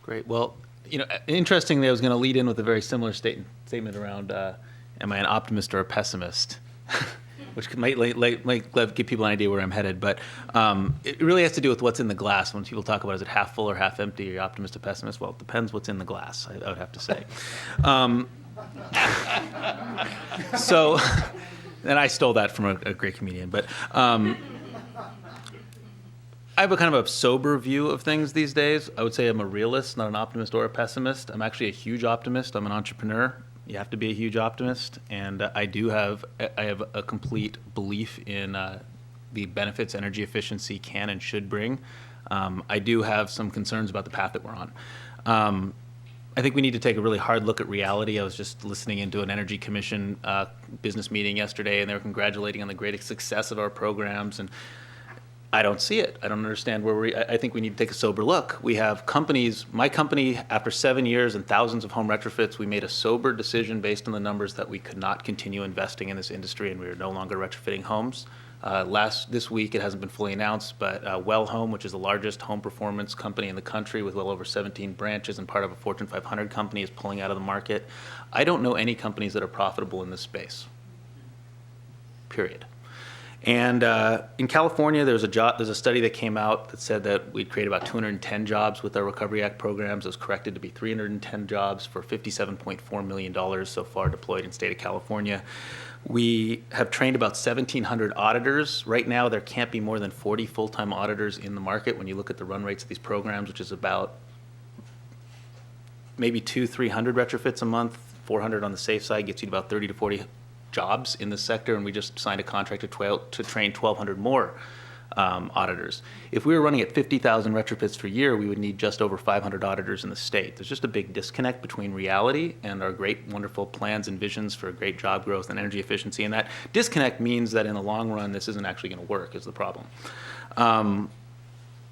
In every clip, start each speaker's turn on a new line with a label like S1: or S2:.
S1: Great. Well, interestingly, I was going to lead in with a very similar statement around, am I an optimist or a pessimist? Which might give people an idea where I'm headed. But it really has to do with what's in the glass. When people talk about, is it half full or half empty? Are you optimist or pessimist? Well, it depends what's in the glass, I would have to say. So, and I stole that from a great comedian. But I have a kind of a sober view of things these days. I would say I'm a realist, not an optimist or a pessimist. I'm actually a huge optimist. I'm an entrepreneur. You have to be a huge optimist, and I have a complete belief in the benefits energy efficiency can and should bring. I do have some concerns about the path that we're on. I think we need to take a really hard look at reality. I was just listening into an Energy Commission business meeting yesterday, and they were congratulating on the great success of our programs, and I don't see it. I don't understand where I think we need to take a sober look. We have companies, my company, after 7 years and thousands of home retrofits, we made a sober decision based on the numbers that we could not continue investing in this industry, and we are no longer retrofitting homes. This week, it hasn't been fully announced, but Well Home, which is the largest home performance company in the country with well over 17 branches and part of a Fortune 500 company, is pulling out of the market. I don't know any companies that are profitable in this space, period. And in California, there's a study that came out that said that we'd create about 210 jobs with our Recovery Act programs. It was corrected to be 310 jobs for $57.4 million so far deployed in the state of California. We have trained about 1,700 auditors. Right now, there can't be more than 40 full-time auditors in the market when you look at the run rates of these programs, which is about maybe 300 retrofits a month. 400 on the safe side gets you to about 30 to 40 jobs in this sector, and we just signed a contract to train 1,200 more auditors. If we were running at 50,000 retrofits per year, we would need just over 500 auditors in the state. There's just a big disconnect between reality and our great, wonderful plans and visions for great job growth and energy efficiency, and that disconnect means that in the long run, this isn't actually going to work, is the problem.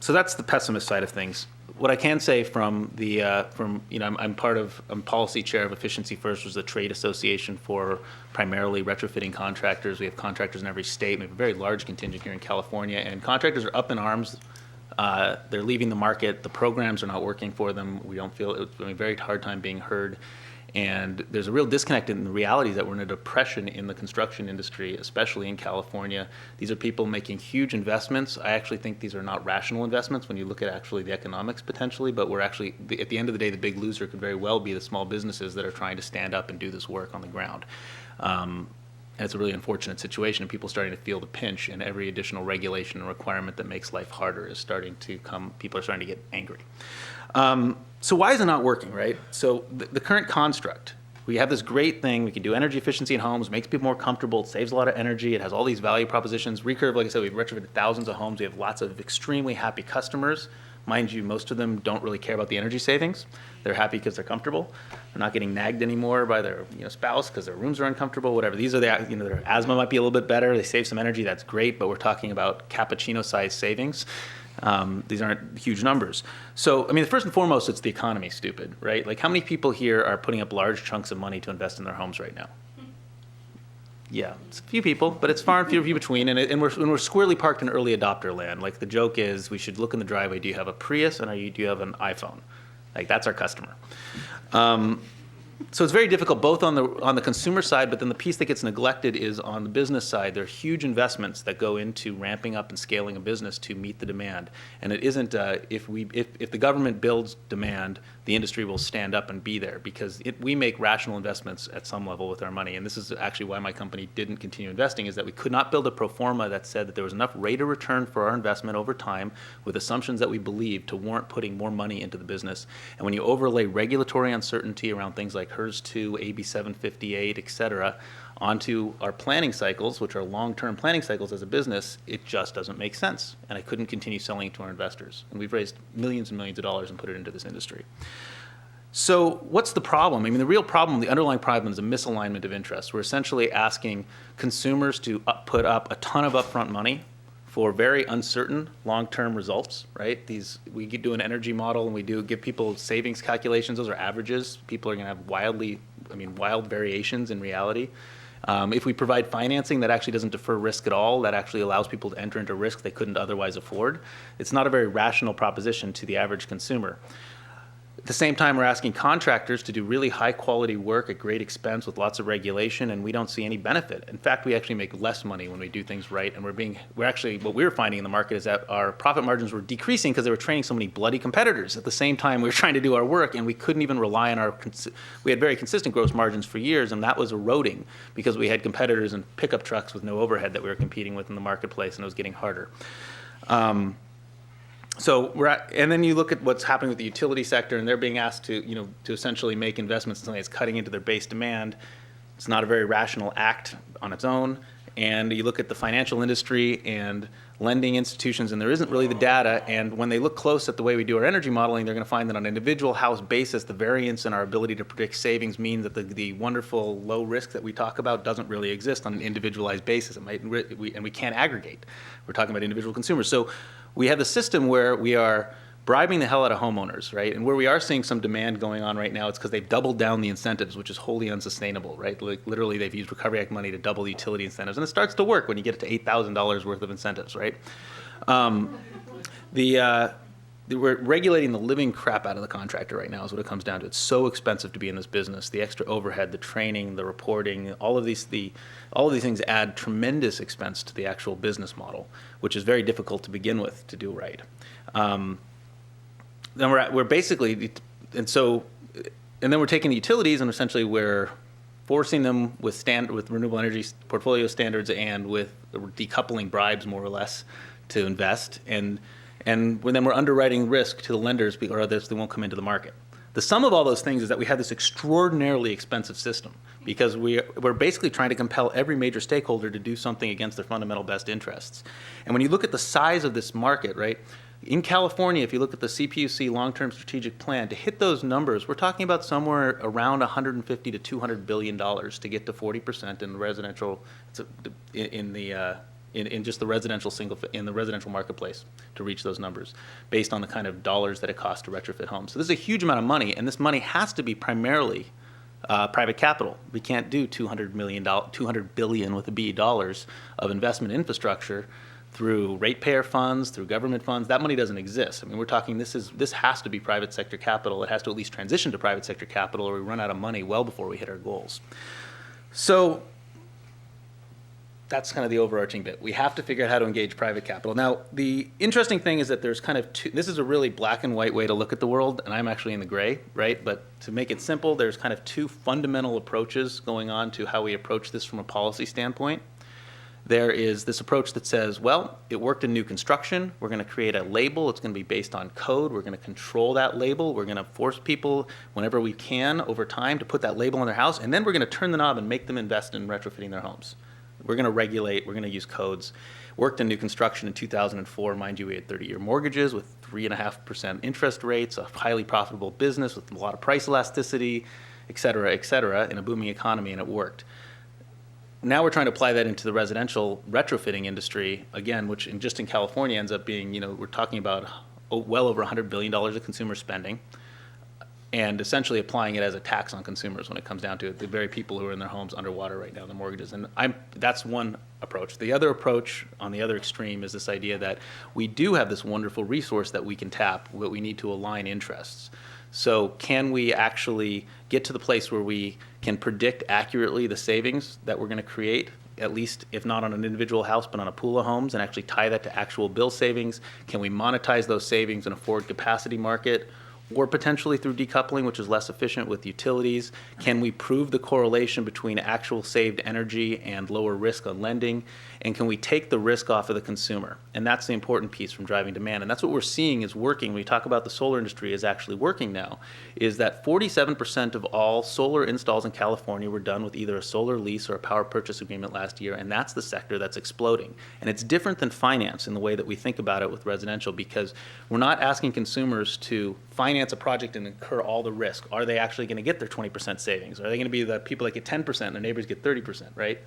S1: So that's the pessimist side of things. What I can say I'm policy chair of Efficiency First, which is a trade association for primarily retrofitting contractors. We have contractors in every state. We have a very large contingent here in California, and contractors are up in arms. They're leaving the market. The programs are not working for them. We don't feel it's a very hard time being heard. And there's a real disconnect in the reality that we're in a depression in the construction industry, especially in California. These are people making huge investments. I actually think these are not rational investments when you look at actually the economics potentially, but we're actually, at the end of the day, the big loser could very well be the small businesses that are trying to stand up and do this work on the ground. And it's a really unfortunate situation, and people are starting to feel the pinch, and every additional regulation and requirement that makes life harder is starting to come. People are starting to get angry. So why is it not working, right? So the current construct, we have this great thing. We can do energy efficiency in homes, makes people more comfortable, it saves a lot of energy, it has all these value propositions. Recurve, like I said, we've retrofitted thousands of homes. We have lots of extremely happy customers. Mind you, most of them don't really care about the energy savings. They're happy because they're comfortable. They're not getting nagged anymore by their spouse because their rooms are uncomfortable, whatever. These are their asthma might be a little bit better. They save some energy, that's great, but we're talking about cappuccino-sized savings. These aren't huge numbers. So, first and foremost, it's the economy, stupid, right? Like, how many people here are putting up large chunks of money to invest in their homes right now? Yeah, it's a few people, but it's far and few between, and we're squarely parked in early adopter land. Like, the joke is, we should look in the driveway, do you have a Prius, and do you have an iPhone? Like, that's our customer. So it's very difficult both on the consumer side, but then the piece that gets neglected is on the business side. There are huge investments that go into ramping up and scaling a business to meet the demand. And it isn't if the government builds demand, the industry will stand up and be there, because we make rational investments at some level with our money. And this is actually why my company didn't continue investing, is that we could not build a pro forma that said that there was enough rate of return for our investment over time with assumptions that we believed to warrant putting more money into the business. And when you overlay regulatory uncertainty around things like HERS 2, AB 758, et cetera, onto our planning cycles, which are long-term planning cycles as a business, it just doesn't make sense. And I couldn't continue selling it to our investors. And we've raised millions and millions of dollars and put it into this industry. So what's the problem? The real problem, the underlying problem, is a misalignment of interests. We're essentially asking consumers to put up a ton of upfront money for very uncertain long-term results, right? We do an energy model, and we do give people savings calculations. Those are averages. People are going to have wild variations in reality. If we provide financing that actually doesn't defer risk at all, that actually allows people to enter into risk they couldn't otherwise afford, it's not a very rational proposition to the average consumer. the same time, we're asking contractors to do really high quality work at great expense with lots of regulation, and we don't see any benefit. In fact, we actually make less money when we do things right, and what we were finding in the market is that our profit margins were decreasing because they were training so many bloody competitors. At the same time, we were trying to do our work, and we couldn't even rely on we had very consistent gross margins for years, and that was eroding because we had competitors in pickup trucks with no overhead that we were competing with in the marketplace, and it was getting harder. And then you look at what's happening with the utility sector, and they're being asked to essentially make investments in something that's cutting into their base demand. It's not a very rational act on its own. And you look at the financial industry and lending institutions, and there isn't really the data. And when they look close at the way we do our energy modeling, they're going to find that on an individual house basis, the variance in our ability to predict savings means that the wonderful low risk that we talk about doesn't really exist on an individualized basis. And we can't aggregate. We're talking about individual consumers. So we have the system where we are bribing the hell out of homeowners, right? And where we are seeing some demand going on right now, it's because they've doubled down the incentives, which is wholly unsustainable, right? Like literally, they've used Recovery Act money to double the utility incentives, and it starts to work when you get it to $8,000 worth of incentives, right? We're regulating the living crap out of the contractor right now is what it comes down to. It's so expensive to be in this business. The extra overhead, the training, the reporting, all of these things add tremendous expense to the actual business model, which is very difficult to begin with to do right. Then we're basically, and then we're taking the utilities and essentially we're forcing them with renewable energy portfolio standards and with decoupling bribes more or less to invest, and then we're underwriting risk to the lenders or others they won't come into the market. The sum of all those things is that we have this extraordinarily expensive system because we're basically trying to compel every major stakeholder to do something against their fundamental best interests. And when you look at the size of this market, right, in California, if you look at the CPUC long-term strategic plan, to hit those numbers, we're talking about somewhere around $150 to $200 billion to get to 40% in the residential, in just the residential in the residential marketplace to reach those numbers, based on the kind of dollars that it costs to retrofit homes. So this is a huge amount of money, and this money has to be primarily private capital. We can't do $200 billion with a B dollars of investment infrastructure through ratepayer funds, through government funds. That money doesn't exist. I mean, we're talking this has to be private sector capital. It has to at least transition to private sector capital, or we run out of money well before we hit our goals. So that's kind of the overarching bit. We have to figure out how to engage private capital. Now, the interesting thing is that there's kind of this is a really black and white way to look at the world, and I'm actually in the gray, right? But to make it simple, there's kind of two fundamental approaches going on to how we approach this from a policy standpoint. There is this approach that says, well, it worked in new construction. We're going to create a label. It's going to be based on code. We're going to control that label. We're going to force people, whenever we can, over time, to put that label on their house. And then we're going to turn the knob and make them invest in retrofitting their homes. We're going to regulate. We're going to use codes. Worked in new construction in 2004. Mind you, we had 30-year mortgages with 3.5% interest rates, a highly profitable business with a lot of price elasticity, et cetera, in a booming economy, and it worked. Now we're trying to apply that into the residential retrofitting industry, again, which just in California ends up being, we're talking about well over $100 billion of consumer spending, and essentially applying it as a tax on consumers when it comes down to it, the very people who are in their homes underwater right now, the mortgages. And that's one approach. The other approach on the other extreme is this idea that we do have this wonderful resource that we can tap, but we need to align interests. So can we actually get to the place where we can predict accurately the savings that we're going to create, at least if not on an individual house, but on a pool of homes, and actually tie that to actual bill savings? Can we monetize those savings in a forward capacity market, or potentially through decoupling, which is less efficient with utilities? Can we prove the correlation between actual saved energy and lower risk on lending? And can we take the risk off of the consumer? And that's the important piece from driving demand. And that's what we're seeing is working. When we talk about the solar industry is actually working now, is that 47% of all solar installs in California were done with either a solar lease or a power purchase agreement last year. And that's the sector that's exploding. And it's different than finance in the way that we think about it with residential, because we're not asking consumers to finance a project and incur all the risk. Are they actually going to get their 20% savings? Are they going to be the people that get 10% and their neighbors get 30%, right?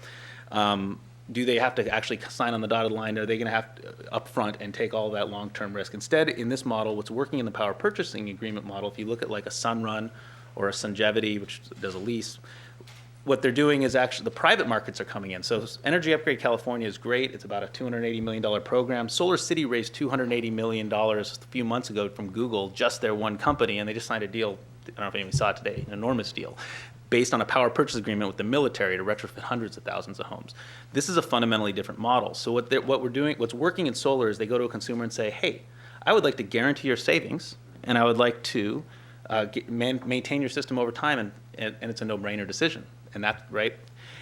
S1: Do they have to actually sign on the dotted line? Are they going to have to up front and take all that long-term risk? Instead, in this model, what's working in the power purchasing agreement model, if you look at like a Sunrun or a Sungevity, which does a lease, what they're doing is actually the private markets are coming in. So Energy Upgrade California is great. It's about a $280 million program. Solar City raised $280 million a few months ago from Google, just their one company, and they just signed a deal, I don't know if anyone saw it today, an enormous deal, based on a power purchase agreement with the military to retrofit hundreds of thousands of homes. This is a fundamentally different model. So what's working in solar is they go to a consumer and say, hey, I would like to guarantee your savings, and I would like to maintain your system over time, and it's a no-brainer decision. And that's right.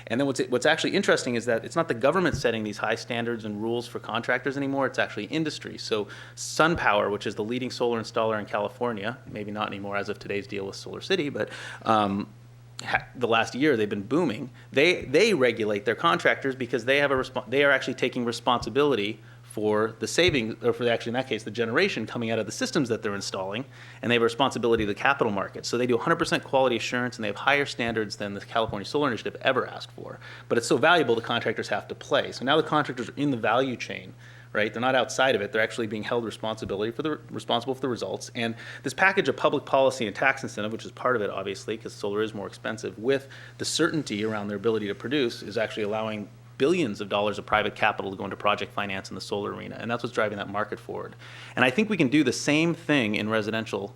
S1: And then what's actually interesting is that it's not the government setting these high standards and rules for contractors anymore. It's actually industry. So SunPower, which is the leading solar installer in California, maybe not anymore as of today's deal with Solar City, but the last year they've been booming. They regulate their contractors because they are actually taking responsibility for the savings, or for actually in that case, the generation coming out of the systems that they're installing, and they have a responsibility to the capital market. So they do 100% quality assurance, and they have higher standards than the California Solar Initiative ever asked for. But it's so valuable, the contractors have to play. So now the contractors are in the value chain, right? They're not outside of it. They're actually being held responsible for the results. And this package of public policy and tax incentive, which is part of it, obviously, because solar is more expensive, with the certainty around their ability to produce, is actually allowing billions of dollars of private capital to go into project finance in the solar arena, and that's what's driving that market forward. And I think we can do the same thing in residential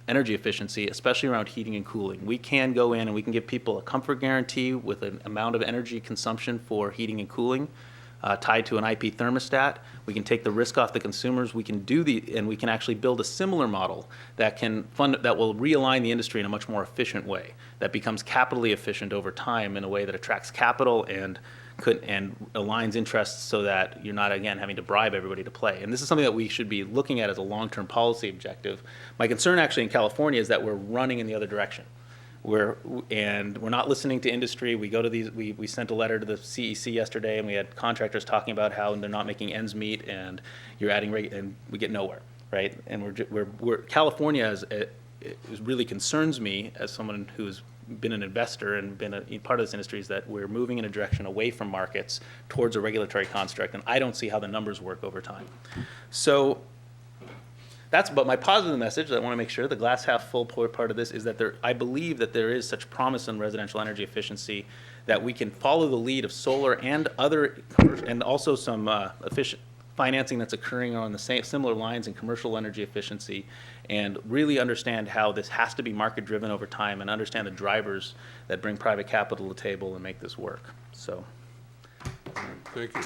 S1: energy efficiency, especially around heating and cooling. We can go in and we can give people a comfort guarantee with an amount of energy consumption for heating and cooling tied to an IP thermostat. We can take the risk off the consumers. We can and we can actually build a similar model that will realign the industry in a much more efficient way, that becomes capitally efficient over time in a way that attracts capital and aligns interests so that you're not, again, having to bribe everybody to play. And this is something that we should be looking at as a long-term policy objective. My concern actually in California is that we're running in the other direction. We're not listening to industry. We go to these. We sent a letter to the CEC yesterday, and we had contractors talking about how they're not making ends meet, and you're adding and we get nowhere, right? And California really concerns me as someone who's been an investor and been a part of this industry, is that we're moving in a direction away from markets towards a regulatory construct, and I don't see how the numbers work over time. So but my positive message, I want to make sure, the glass half full part of this is that I believe that there is such promise in residential energy efficiency that we can follow the lead of solar and and also some efficient financing that's occurring on the similar lines in commercial energy efficiency, and really understand how this has to be market driven over time, and understand the drivers that bring private capital to the table and make this work. So,
S2: thank you.